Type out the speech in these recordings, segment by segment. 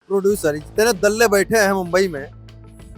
Producer इतने दल्ले बैठे हैं मुंबई में,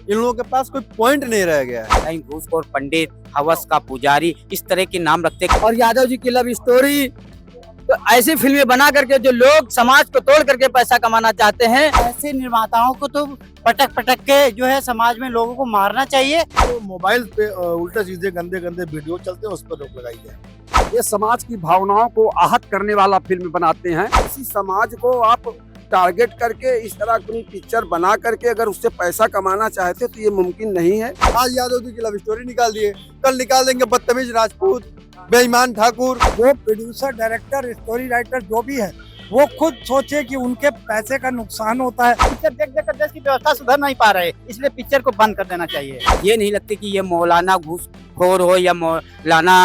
इन लोगों के पास कोई पॉइंट नहीं रह गया है। कहीं घूसखोर पंडित, हवस का पुजारी, इस तरह के नाम रखते और यादव जी की लव स्टोरी, तो ऐसी फिल्में बना करके जो लोग समाज को तोड़ करके पैसा कमाना चाहते हैं, ऐसे निर्माताओं को तो पटक पटक के जो है समाज में लोगों को मारना चाहिए। तो मोबाइल पे उल्टा सीधे गंदे गंदे वीडियो चलते हैं, उस पर रोक लगाई जाए। ये समाज की भावनाओं को आहत करने वाला फिल्म बनाते हैं। किसी समाज को आप टारगेट करके इस तरह अपनी पिक्चर बना करके अगर उससे पैसा कमाना चाहते तो ये मुमकिन नहीं है। आज यादव जी की लव स्टोरी निकाल दिए, कल निकाल देंगे बदतमीज राजपूत, बेईमान ठाकुर। जो प्रोड्यूसर, डायरेक्टर, स्टोरी राइटर जो भी है, वो खुद सोचे कि उनके पैसे का नुकसान होता है। पिक्चर देख देख कर देश की व्यवस्था सुधर नहीं पा रहे, इसलिए पिक्चर को बंद कर देना चाहिए। ये नहीं लगते कि ये मौलाना घूसखोर हो या मौलाना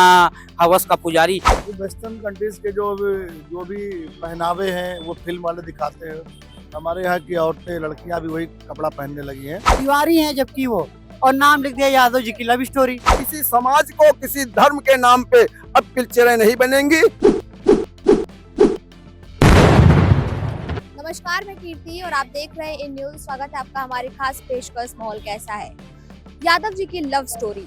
हवस का पुजारी। वेस्टर्न कंट्रीज के जो भी पहनावे हैं वो फिल्म वाले दिखाते हैं। हमारे यहाँ की औरतें, लड़कियां भी वही कपड़ा पहनने लगी हैं। दीवारी हैं जबकि वो, और नाम लिख दिया यादव जी की लव स्टोरी। किसी समाज को किसी धर्म के नाम पे अब पिक्चरें नहीं बनेंगी। नमस्कार, मैं कीर्ति और आप देख रहे हैं इन न्यूज। स्वागत है आपका हमारी खास पेशकश माहौल कैसा है। यादव जी की लव स्टोरी,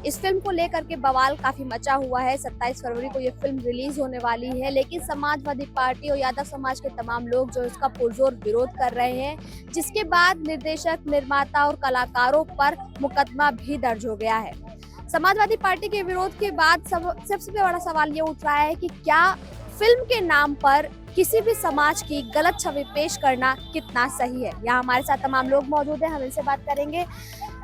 इस फिल्म को लेकर के बवाल काफी मचा हुआ है। 27 फरवरी को ये फिल्म रिलीज होने वाली है, लेकिन समाजवादी पार्टी और यादव समाज के तमाम लोग जो इसका पुरजोर विरोध कर रहे हैं, जिसके बाद निर्देशक, निर्माता और कलाकारों पर मुकदमा भी दर्ज हो गया है। समाजवादी पार्टी के विरोध के बाद सबसे बड़ा सवाल ये उठ रहा है कि क्या फिल्म के नाम पर किसी भी समाज की गलत छवि पेश करना कितना सही है। यहाँ हमारे साथ तमाम लोग मौजूद हैं, हम इनसे बात करेंगे।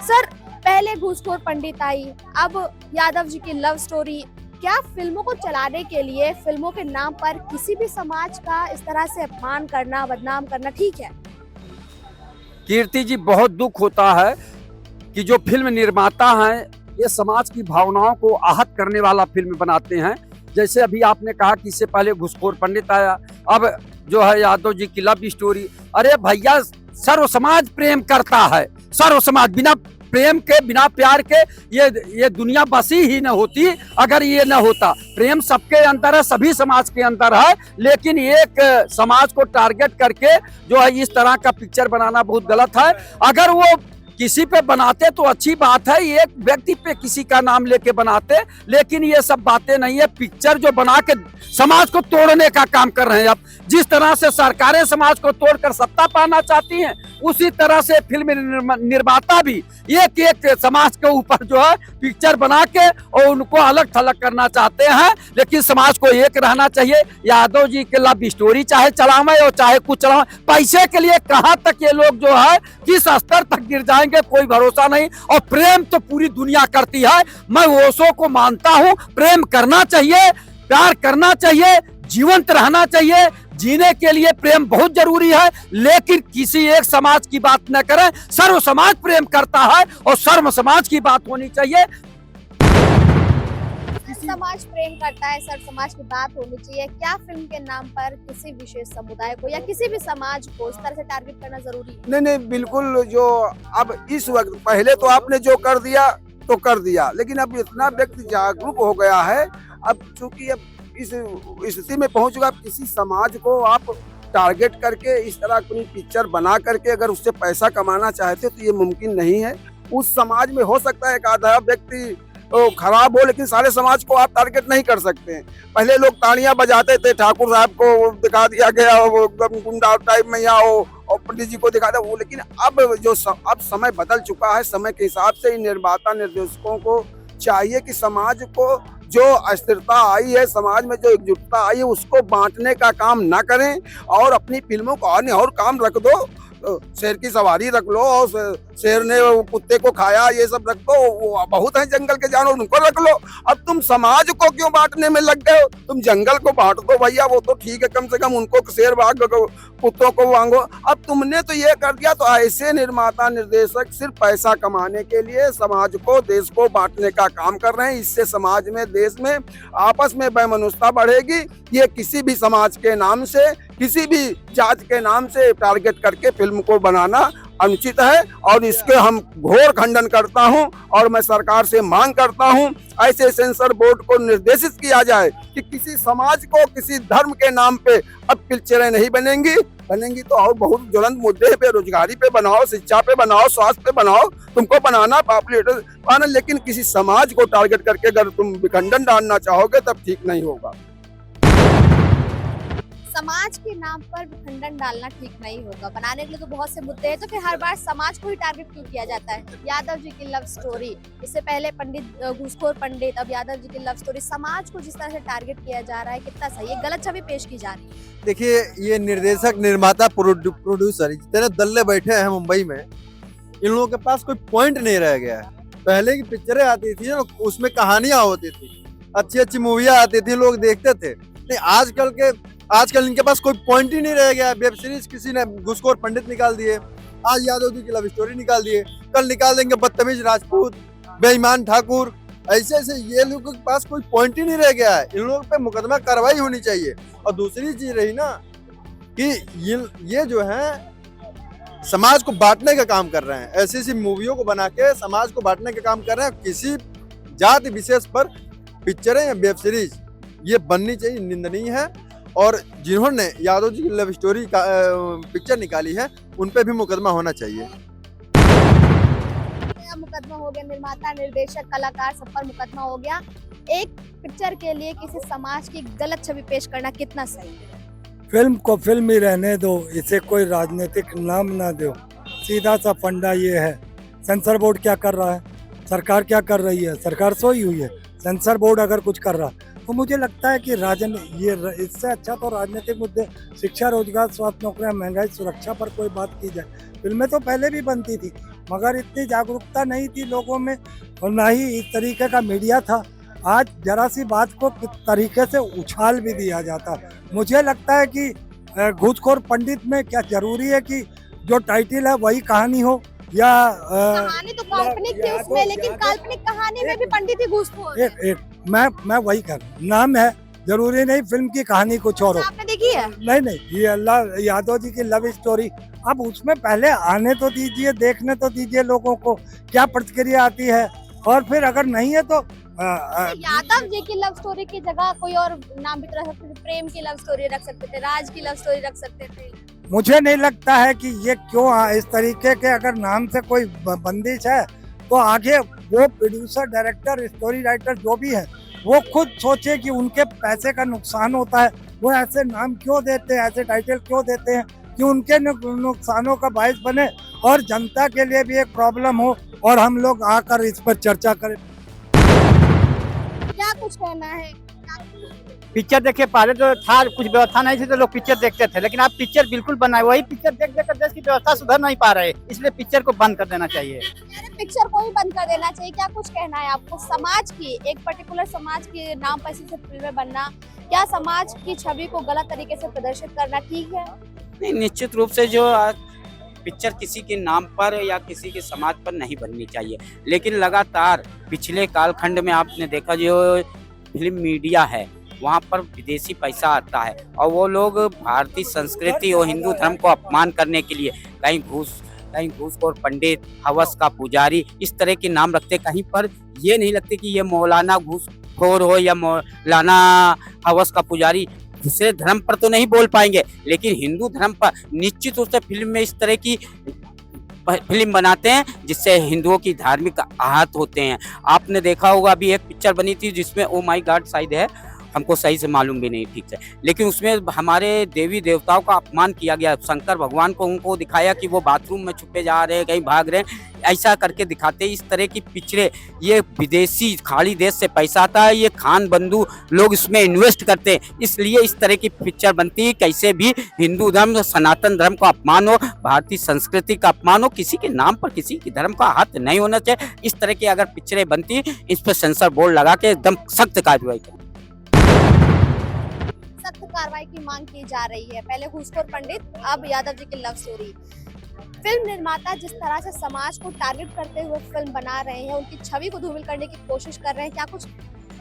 सर, पहले घूसखोर पंडित आई, अब यादव जी की लव स्टोरी। क्या फिल्मों को चलाने के लिए फिल्मों के नाम पर किसी भी समाज का इस तरह से अपमान करना, बदनाम करना ठीक है? कीर्ति जी, बहुत दुख होता है कि जो फिल्म निर्माता हैं ये समाज की भावनाओं को आहत करने वाला फिल्म बनाते हैं। जैसे अभी आपने कहा कि इससे पहले घूसखोर पंडित आया, अब जो है यादव जी की लव स्टोरी। अरे भैया, सर्व समाज प्रेम करता है। सर्व समाज, बिना प्रेम के, बिना प्यार के ये दुनिया बसी ही न होती अगर ये न होता। प्रेम सबके अंदर है, सभी समाज के अंदर है, लेकिन एक समाज को टारगेट करके जो है इस तरह का पिक्चर बनाना बहुत गलत है। अगर वो किसी पे बनाते तो अच्छी बात है, एक व्यक्ति पे किसी का नाम लेके बनाते, लेकिन ये सब बातें नहीं है। पिक्चर जो बना के समाज को तोड़ने का काम कर रहे हैं। अब जिस तरह से सरकारें समाज को तोड़कर सत्ता पाना चाहती हैं, उसी तरह से फिल्म निर्माता भी एक एक समाज के ऊपर जो है पिक्चर बना के और उनको अलग थलग करना चाहते हैं। लेकिन समाज को एक रहना चाहिए। यादव जी के लव स्टोरी चाहे चलावे और चाहे कुछ चलावे, पैसे के लिए कहाँ तक ये लोग जो है किस स्तर तक गिर जाएंगे कोई भरोसा नहीं। और प्रेम तो पूरी दुनिया करती है, मैं ओशो को मानता हूँ। प्रेम करना चाहिए, प्यार करना चाहिए, जीवंत रहना चाहिए। जीने के लिए प्रेम बहुत जरूरी है, लेकिन किसी एक समाज की बात न करें। सर्व समाज प्रेम करता है और सर्व समाज की बात होनी चाहिए। समाज प्रेम करता है, सर्व समाज की बात होनी चाहिए। क्या फिल्म के नाम पर किसी विशेष समुदाय को या किसी भी समाज को इस तरह से टारगेट करना जरूरी है? नहीं नहीं, बिल्कुल। जो अब इस वक्त, पहले तो आपने जो कर दिया तो कर दिया, लेकिन अब इतना व्यक्ति जागरूक हो गया है। अब चूंकि अब इस स्थिति में पहुंच चुका, किसी समाज को आप टारगेट करके इस तरह अपनी पिक्चर बना करके अगर उससे पैसा कमाना चाहते तो ये मुमकिन नहीं है। उस समाज में हो सकता है एक आधा व्यक्ति खराब हो, लेकिन सारे समाज को आप टारगेट नहीं कर सकते हैं। पहले लोग तालियां बजाते थे, ठाकुर साहब को दिखा दिया गया, वो एकदम गुंडा टाइप में यहाँ हो, और पंडित जी को दिखा दिया वो। लेकिन अब अब समय बदल चुका है। समय के हिसाब से इन निर्माता, निर्देशकों को चाहिए कि समाज को जो अस्थिरता आई है, समाज में जो एकजुटता आई है, उसको बांटने का काम ना करें और अपनी फिल्मों को अन्य और काम रख दो। शेर की सवारी रख लो, और शेर ने कुत्ते को खाया, ये सब रख दो। वो बहुत है जंगल के जानवर, उनको रख लो। अब तुम समाज को क्यों बांटने में लग गए हो? तुम जंगल को बांट दो भैया, वो तो ठीक है, कम से कम उनको शेर भाग, कुत्तों को वांगो। अब तुमने तो ये कर दिया। तो ऐसे निर्माता, निर्देशक सिर्फ पैसा कमाने के लिए समाज को, देश को बांटने का काम कर रहे हैं। इससे समाज में, देश में आपस में वैमनस्यता बढ़ेगी। ये किसी भी समाज के नाम से, किसी भी जात के नाम से टारगेट करके फिल्म को बनाना अनुचित है और इसके हम घोर खंडन करता हूं और मैं सरकार से मांग करता हूं ऐसे सेंसर बोर्ड को निर्देशित किया जाए कि किसी समाज को किसी धर्म के नाम पे अब पिक्चरें नहीं बनेंगी तो और बहुत ज्वलंत मुद्दे पे, रोजगारी पे बनाओ, शिक्षा पे बनाओ, स्वास्थ्य पे बनाओ, तुमको बनाना पॉपुलेटर बनाना, लेकिन किसी समाज को टारगेट करके अगर तुम विखंडन डालना चाहोगे तब ठीक नहीं होगा। समाज के नाम पर विखंडन डालना ठीक नहीं होगा। बनाने के लिए तो बहुत से मुद्दे हैं, तो फिर हर बार समाज को ही टारगेट क्यों किया जाता है? यादव जी की लव स्टोरी, इससे पहले पंडित घूसखोर पंडित, अब यादव जी की लव स्टोरी। समाज को जिस तरह से टारगेट किया जा रहा है कितना सही है? गलत छवि पेश की जा रही है। देखिए, ये निर्देशक, निर्माता, प्रोड्यूसर जितने दल्ले बैठे हैं मुंबई में, इन लोगों के पास कोई पॉइंट नहीं रह गया है। पहले की पिक्चरें आती थी ना, उसमें कहानियां होती थी, अच्छी अच्छी मूवियां आती थी, लोग देखते थे। नहीं, आजकल इनके पास कोई पॉइंट ही नहीं रह गया। वेब सीरीज किसी ने घूसखोर पंडित निकाल दिए, आज यादव जी की लव स्टोरी निकाल दिए, कल निकाल देंगे बदतमीज राजपूत, बेईमान ठाकुर, ऐसे ये लोगों के पास कोई पॉइंट ही नहीं रह गया है। इन लोगों पे मुकदमा कार्रवाई होनी चाहिए। और दूसरी चीज रही ना कि ये जो है समाज को बांटने का काम कर रहे हैं, ऐसी ऐसी मूवियों को बना के समाज को बांटने का काम कर रहे हैं। किसी जाति विशेष पर पिक्चरें या वेब सीरीज ये बननी चाहिए, निंदनीय है। और जिन्होंने यादव जी की लव स्टोरी का पिक्चर निकाली है, उन पे भी मुकदमा होना चाहिए। मुकदमा हो गया, निर्माता, निर्देशक, कलाकार, सब पर मुकदमा हो गया। एक पिक्चर के लिए किसी समाज की गलत छवि पेश करना कितना सही है? फिल्म को फिल्म ही रहने दो, इसे कोई राजनीतिक नाम ना दो। सीधा सा फंडा ये है। सेंसर बोर्ड क्या कर रहा है? सरकार क्या कर रही है? सरकार सोई हुई है। सेंसर बोर्ड अगर कुछ कर रहा तो मुझे लगता है कि इससे अच्छा तो राजनीतिक मुद्दे, शिक्षा, रोजगार, स्वास्थ्य, नौकरियां, महंगाई, सुरक्षा पर कोई बात की जाए। फिल्में तो पहले भी बनती थी, मगर इतनी जागरूकता नहीं थी लोगों में और ना ही इस तरीके का मीडिया था। आज जरा सी बात को किस तरीके से उछाल भी दिया जाता। मुझे लगता है कि घूसखोर पंडित में क्या जरूरी है कि जो टाइटल है वही कहानी हो, या कहानी तो काल्पनिक थी उसमें, लेकिन काल्पनिक कहानी में भी पंडित ही घूसखोर। मैं वही कर, नाम है, जरूरी नहीं फिल्म की कहानी कुछ और हो। आपने देखी है? नहीं, ये यादव जी की लव स्टोरी, अब उसमें पहले आने तो दीजिए, देखने तो दीजिए लोगों को क्या प्रतिक्रिया आती है, और फिर अगर नहीं है तो यादव जी की लव स्टोरी की जगह कोई और नाम भी रख सकते थे। प्रेम की लव स्टोरी रख सकते थे, राज की लव स्टोरी रख सकते थे। मुझे नहीं लगता है कि ये क्यों इस तरीके के अगर नाम से कोई बंदिश है, तो आगे वो प्रोड्यूसर, डायरेक्टर, स्टोरी राइटर जो भी है, वो खुद सोचे कि उनके पैसे का नुकसान होता है। वो ऐसे नाम क्यों देते हैं, ऐसे टाइटल क्यों देते हैं कि उनके नुकसानों का बायस बने और जनता के लिए भी एक प्रॉब्लम हो और हम लोग आकर इस पर चर्चा करें। क्या कुछ कहना है? पिक्चर देखिए, पहले तो था कुछ व्यवस्था नहीं थी तो लोग पिक्चर देखते थे, लेकिन अब पिक्चर बिल्कुल बनाए, वही पिक्चर देख देख कर देश की व्यवस्था सुधर नहीं पा रहे, इसलिए पिक्चर को बंद कर देना चाहिए। पिक्चर को ही बंद कर देना चाहिए। क्या कुछ कहना है आपको? समाज की, एक पर्टिकुलर समाज के नाम पर ऐसी फिल्में बनना, क्या समाज की छवि को गलत तरीके से प्रदर्शित करना ठीक है? नहीं, निश्चित रूप से जो पिक्चर किसी के नाम पर या किसी के समाज पर नहीं बननी चाहिए, लेकिन लगातार पिछले कालखंड में आपने देखा जो फिल्म मीडिया है वहाँ पर विदेशी पैसा आता है और वो लोग भारतीय संस्कृति और हिंदू धर्म को अपमान करने के लिए कहीं घूसखोर पंडित, हवस का पुजारी, इस तरह के नाम रखते। कहीं पर ये नहीं लगते कि ये मौलाना घूसखोर हो या मौलाना हवस का पुजारी। दूसरे धर्म पर तो नहीं बोल पाएंगे, लेकिन हिंदू धर्म पर निश्चित रूप से फिल्म में इस तरह की फिल्म बनाते हैं जिससे हिंदुओं की धार्मिक आहत होते हैं। आपने देखा होगा अभी एक पिक्चर बनी थी जिसमें ओ माय गॉड शायद है, हमको सही से मालूम भी नहीं ठीक से, लेकिन उसमें हमारे देवी देवताओं का अपमान किया गया। शंकर भगवान को उनको दिखाया कि वो बाथरूम में छुपे जा रहे हैं, कहीं भाग रहे हैं, ऐसा करके दिखाते। इस तरह की पिक्चरें, ये विदेशी खाड़ी देश से पैसा आता है, ये खान बंधु लोग इसमें इन्वेस्ट करते हैं, इसलिए इस तरह की पिक्चर बनती है। कैसे भी हिंदू धर्म, सनातन धर्म का अपमान हो, भारतीय संस्कृति का अपमान हो, किसी के नाम पर किसी के धर्म का हाथ नहीं होना चाहिए। इस तरह की अगर पिक्चरें बनती, इस पर सेंसर बोर्ड लगा के एकदम सख्त कार्रवाई करें। सख्त कार्रवाई की मांग की जा रही है। पहले घूसखोर पंडित, अब यादव जी की लव स्टोरी। फिल्म निर्माता जिस तरह से समाज को टारगेट करते हुए फिल्म बना रहे हैं, उनकी छवि को धूमिल करने की कोशिश कर रहे हैं, क्या कुछ?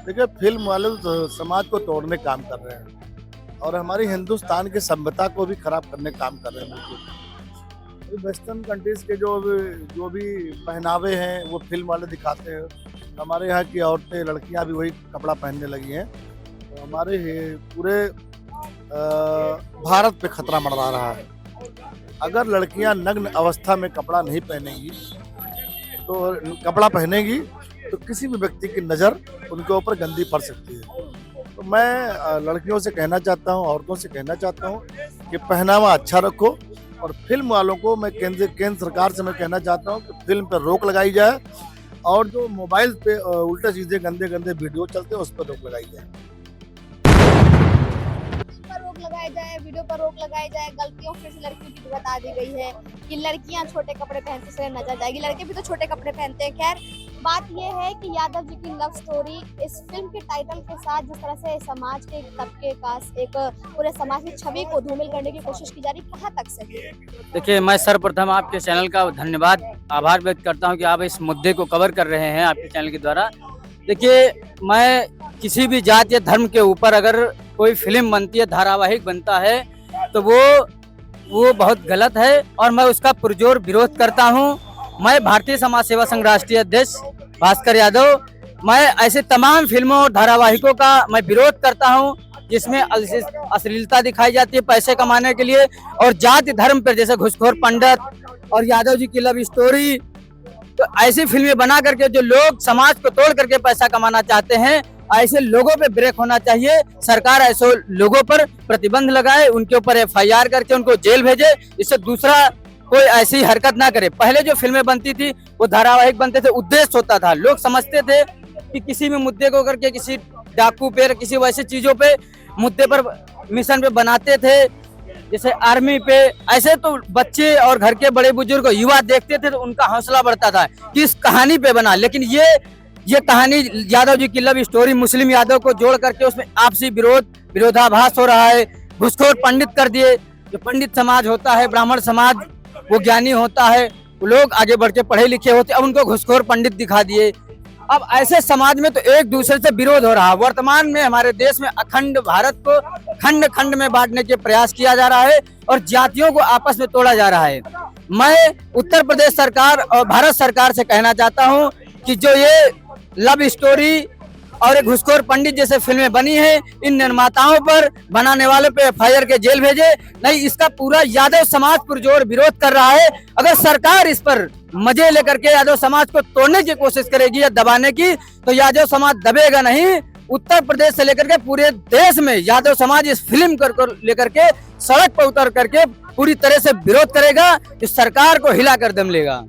देखिए, फिल्म वाले तो समाज को तोड़ने काम कर रहे हैं और हमारी हिंदुस्तान की सभ्यता को भी खराब करने काम कर रहे हैं। वेस्टर्न कंट्रीज के जो भी पहनावे हैं वो फिल्म वाले दिखाते हैं। हमारे यहाँ की औरतें लड़कियाँ भी वही कपड़ा पहनने लगी हैं। तो हमारे पूरे भारत पे खतरा मंडरा रहा है। अगर लड़कियाँ नग्न अवस्था में कपड़ा नहीं पहनेंगी तो किसी भी व्यक्ति की नज़र उनके ऊपर गंदी पड़ सकती है। तो मैं लड़कियों से कहना चाहता हूँ, औरतों से कहना चाहता हूँ कि पहनावा अच्छा रखो। और फिल्म वालों को मैं केंद्र सरकार से मैं कहना चाहता हूँ कि फिल्म पर रोक लगाई जाए और जो मोबाइल पे उल्टा चीजें गंदे गंदे वीडियो चलते हैं उस पर रोक लगाई जाए। पर रोक लगाई जाए, वीडियो पर रोक लगाई जाए। गलतियों फिर से लड़कियों की बता दी गई है कि लड़कियां छोटे कपड़े पहनते से नजर जाएगी, लड़के भी तो छोटे कपड़े पहनते हैं। खैर बात यह है कि यादव जी की लव स्टोरी इस फिल्म के टाइटल के साथ जिस तरह से समाज के एक तबके का एक पूरे समाज की छवि को धूमिल करने की कोशिश की जा रही, कहाँ तक सही है? देखिए, मैं सर्वप्रथम आपके चैनल का धन्यवाद आभार व्यक्त करता हूं कि आप इस मुद्दे को कवर कर रहे हैं आपके चैनल के द्वारा। देखिए, मैं किसी भी जात या धर्म के ऊपर अगर कोई फिल्म बनती है, धारावाहिक बनता है, तो वो बहुत गलत है और मैं उसका पुरजोर विरोध करता हूं। मैं भारतीय समाज सेवा संघ राष्ट्रीय अध्यक्ष भास्कर यादव, मैं ऐसे तमाम फिल्मों और धारावाहिकों का मैं विरोध करता हूं जिसमें अश्लीलता दिखाई जाती है पैसे कमाने के लिए और जाति धर्म पर, जैसे घुसखोर पंडित और यादव जी की लव स्टोरी। तो ऐसी फिल्में बना करके जो लोग समाज को तोड़ करके पैसा कमाना चाहते हैं, ऐसे लोगों पे ब्रेक होना चाहिए। सरकार ऐसे लोगों पर प्रतिबंध लगाए, उनके ऊपर FIR करके उनको जेल भेजे, इससे दूसरा कोई ऐसी हरकत ना करे। पहले जो फिल्में बनती थी वो धारावाहिक बनते थे, उद्देश्य होता था, लोग समझते थे कि किसी भी मुद्दे को करके किसी डाकू पे, किसी वैसे चीजों पे, मुद्दे पर, मिशन पे बनाते थे, जैसे आर्मी पे। ऐसे तो बच्चे और घर के बड़े बुजुर्ग युवा देखते थे तो उनका हौसला बढ़ता था कि इस कहानी पे बना। लेकिन ये कहानी यादव जी की लव स्टोरी मुस्लिम यादव को जोड़ करके उसमें आपसी विरोधाभास हो रहा है। घुसखोर पंडित कर दिए। जो पंडित समाज होता है, ब्राह्मण समाज, वो ज्ञानी होता है, वो लोग आगे बढ़ के पढ़े लिखे होते, अब उनको घुसखोर पंडित दिखा दिए। अब ऐसे समाज में तो एक दूसरे से विरोध हो रहा है। वर्तमान में हमारे देश में अखंड भारत को खंड खंड में बांटने के प्रयास किया जा रहा है और जातियों को आपस में तोड़ा जा रहा है। मैं उत्तर प्रदेश सरकार और भारत सरकार से कहना चाहता हूं कि जो ये लव स्टोरी और एक घुसखोर पंडित जैसे फिल्में बनी है, इन निर्माताओं पर, बनाने वालों पे FIR के जेल भेजे। नहीं, इसका पूरा यादव समाज पुरजोर विरोध कर रहा है। अगर सरकार इस पर मजे लेकर के यादव समाज को तोड़ने की कोशिश करेगी या दबाने की, तो यादव समाज दबेगा नहीं। उत्तर प्रदेश से लेकर के पूरे देश में यादव समाज इस फिल्म को लेकर के सड़क पर उतर करके पूरी तरह से विरोध करेगा, इस सरकार को हिला कर दम लेगा।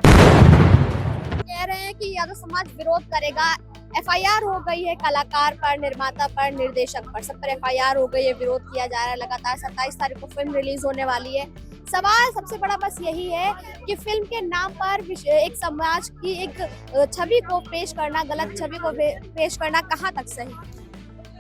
कह रहे हैं कि यादव समाज विरोध करेगा। FIR हो गई है कलाकार पर, निर्माता पर, निर्देशक पर, सब पर FIR हो गई है, विरोध किया जा रहा है लगातार। 27 तारीख को फिल्म रिलीज होने वाली है। सवाल सबसे बड़ा बस यही है कि फिल्म के नाम पर एक समाज की एक छवि को पेश करना, गलत छवि को पेश करना कहाँ तक सही?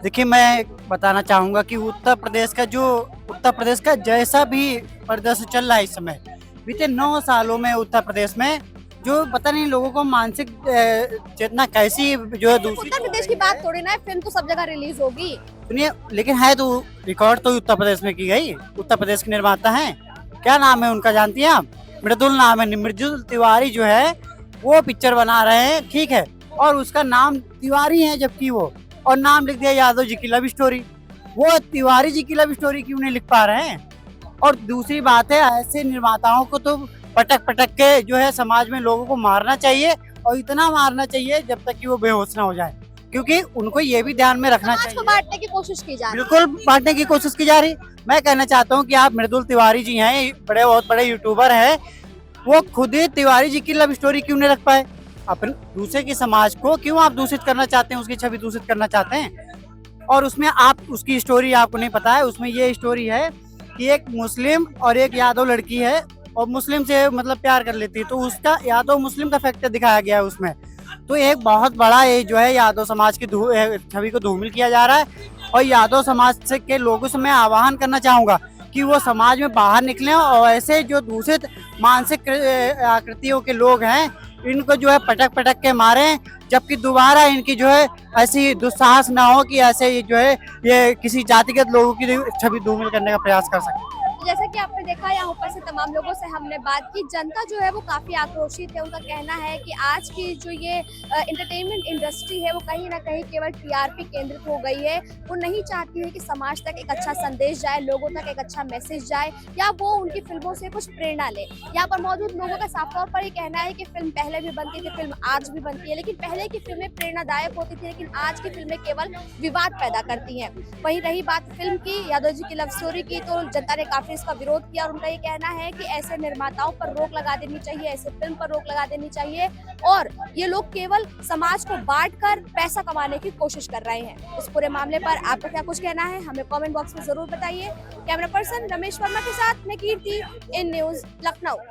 देखिए, मैं बताना चाहूँगा कि उत्तर प्रदेश का जैसा भी परिदृश्य चल रहा है इस समय, बीते 9 सालों में उत्तर प्रदेश में जो पता नहीं लोगों को मानसिक चेतना कैसी जो है दूसरी। उत्तर प्रदेश की बात थोड़ी ना है, फिल्म तो सब जगह रिलीज होगी। सुनिए, लेकिन है तो रिकॉर्ड तो उत्तर प्रदेश में की गई। उत्तर प्रदेश के निर्माता हैं, क्या नाम है उनका जानती हैं आप? मृदुल नाम है, मृदुल तिवारी जो है वो पिक्चर बना रहे हैं, ठीक है, और उसका नाम तिवारी है जबकि वो, और नाम लिख दिया यादव जी की लव स्टोरी। वो तिवारी जी की लव स्टोरी क्यों नहीं लिख पा रहे हैं? और दूसरी बात है, ऐसे निर्माताओं को तो पटक के जो है समाज में लोगों को मारना चाहिए, और इतना मारना चाहिए जब तक कि वो बेहोश ना हो जाए, क्योंकि उनको ये भी ध्यान में रखना चाहिए। को बांटने की कोशिश की जा रही है। बिल्कुल बांटने की कोशिश की जा रही। मैं कहना चाहता हूँ कि आप मृदुल तिवारी जी हैं, बहुत बड़े यूट्यूबर हैं, वो खुद ही तिवारी जी की लव स्टोरी क्यों नहीं रख पाए? अपने दूसरे की समाज को क्यों आप दूषित करना चाहते हैं, उसकी छवि दूषित करना चाहते हैं? और उसमें आप उसकी स्टोरी आपको नहीं पता है। उसमें ये स्टोरी है कि एक मुस्लिम और एक यादव लड़की है, और मुस्लिम से मतलब प्यार कर लेती है, तो उसका यादव मुस्लिम का फैक्टर दिखाया गया है उसमें। तो एक बहुत बड़ा ये जो है यादव समाज की छवि को धूमिल किया जा रहा है। और यादव समाज से के लोगों से मैं आह्वान करना चाहूँगा कि वो समाज में बाहर निकलें और ऐसे जो दूषित मानसिक आकृतियों के लोग हैं इनको जो है पटक के मारें, जबकि दोबारा इनकी जो है ऐसी दुस्साहस ना हो कि ऐसे जो है ये किसी जातिगत लोगों की छवि धूमिल करने का प्रयास कर सके। तो जैसा कि आपने देखा यहाँ ऊपर से तमाम लोगों से हमने बात की, जनता जो है वो काफी आक्रोशित है। उनका कहना है कि आज की जो ये एंटरटेनमेंट इंडस्ट्री है वो कहीं ना कहीं केवल टीआरपी केंद्रित हो गई है। वो नहीं चाहती है कि समाज तक एक अच्छा संदेश जाए, लोगों तक एक अच्छा मैसेज जाए, या वो उनकी फिल्मों से कुछ प्रेरणा ले। यहाँ पर मौजूद लोगों का साफ तौर पर ये कहना है कि फिल्म पहले भी बनती थी, फिल्म आज भी बनती है, लेकिन पहले की फिल्में प्रेरणादायक होती थी, लेकिन आज की फिल्में केवल विवाद पैदा करती हैं। वहीं रही बात फिल्म की, यादव जी की लव स्टोरी की, तो जनता ने काफी इसका विरोध किया और उनका ये कहना है कि ऐसे निर्माताओं पर रोक लगा देनी चाहिए, ऐसे फिल्म पर रोक लगा देनी चाहिए, और ये लोग केवल समाज को बांटकर पैसा कमाने की कोशिश कर रहे हैं। इस पूरे मामले पर आपका क्या कुछ कहना है, हमें कमेंट बॉक्स में जरूर बताइए। कैमरा पर्सन रमेश वर्मा के साथ मैं कीर्ति, इन न्यूज़ लखनऊ।